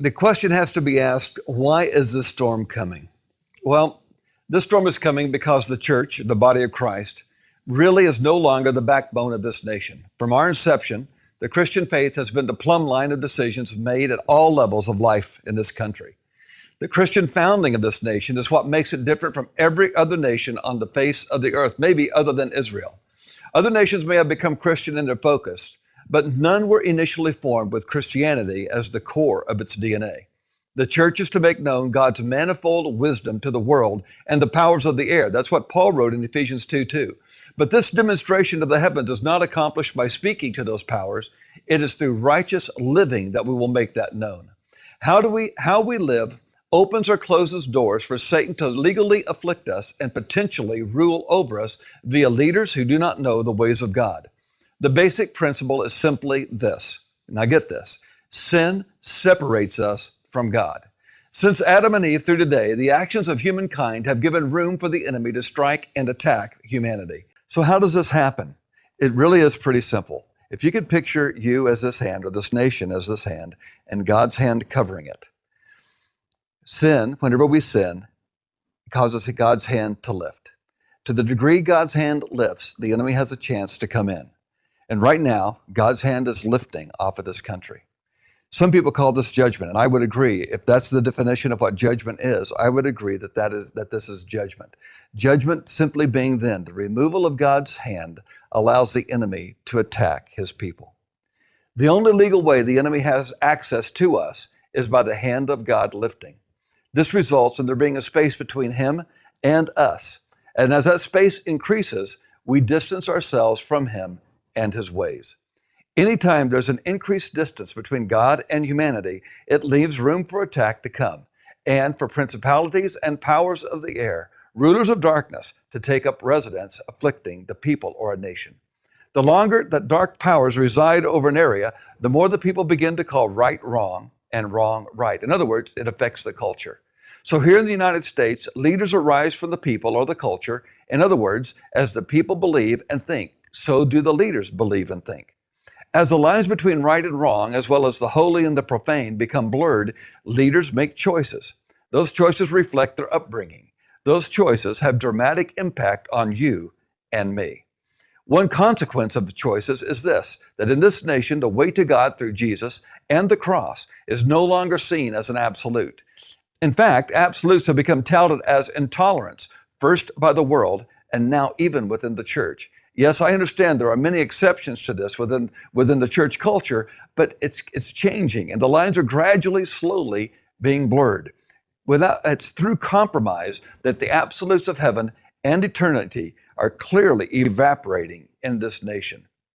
The question has to be asked, why is this storm coming? Well, this storm is coming because the church, the body of Christ, really is no longer the backbone of this nation. From our inception, the Christian faith has been the plumb line of decisions made at all levels of life in this country. The Christian founding of this nation is what makes it different from every other nation on the face of the earth, maybe other than Israel. Other nations may have become Christian in their focus, but none were initially formed with Christianity as the core of its DNA. The church is to make known God's manifold wisdom to the world and the powers of the air. That's what Paul wrote in Ephesians 2:2. But this demonstration of the heavens is not accomplished by speaking to those powers. It is through righteous living that we will make that known. How we live opens or closes doors for Satan to legally afflict us and potentially rule over us via leaders who do not know the ways of God. The basic principle is simply this. Now get this. Sin separates us from God. Since Adam and Eve through today, the actions of humankind have given room for the enemy to strike and attack humanity. So how does this happen? It really is pretty simple. If you could picture you as this hand or this nation as this hand and God's hand covering it. Sin, whenever we sin, causes God's hand to lift. To the degree God's hand lifts, the enemy has a chance to come in. And right now, God's hand is lifting off of this country. Some people call this judgment, and I would agree. If that's the definition of what judgment is, I would agree that this is judgment. Judgment simply being then the removal of God's hand allows the enemy to attack his people. The only legal way the enemy has access to us is by the hand of God lifting. This results in there being a space between him and us. And as that space increases, we distance ourselves from him and his ways. Anytime there's an increased distance between God and humanity, it leaves room for attack to come, and for principalities and powers of the air, rulers of darkness, to take up residence, afflicting the people or a nation. The longer that dark powers reside over an area, the more the people begin to call right wrong and wrong right. In other words, it affects the culture. So here in the United States, leaders arise from the people or the culture. In other words, as the people believe and think, so do the leaders believe and think. As the lines between right and wrong, as well as the holy and the profane, become blurred, leaders make choices. Those choices reflect their upbringing. Those choices have dramatic impact on you and me. One consequence of the choices is this, that in this nation, the way to God through Jesus and the cross is no longer seen as an absolute. In fact, absolutes have become touted as intolerance, first by the world and now even within the church. Yes, I understand there are many exceptions to this within the church culture, but it's changing, and the lines are gradually, slowly being blurred. It's through compromise that the absolutes of heaven and eternity are clearly evaporating in this nation.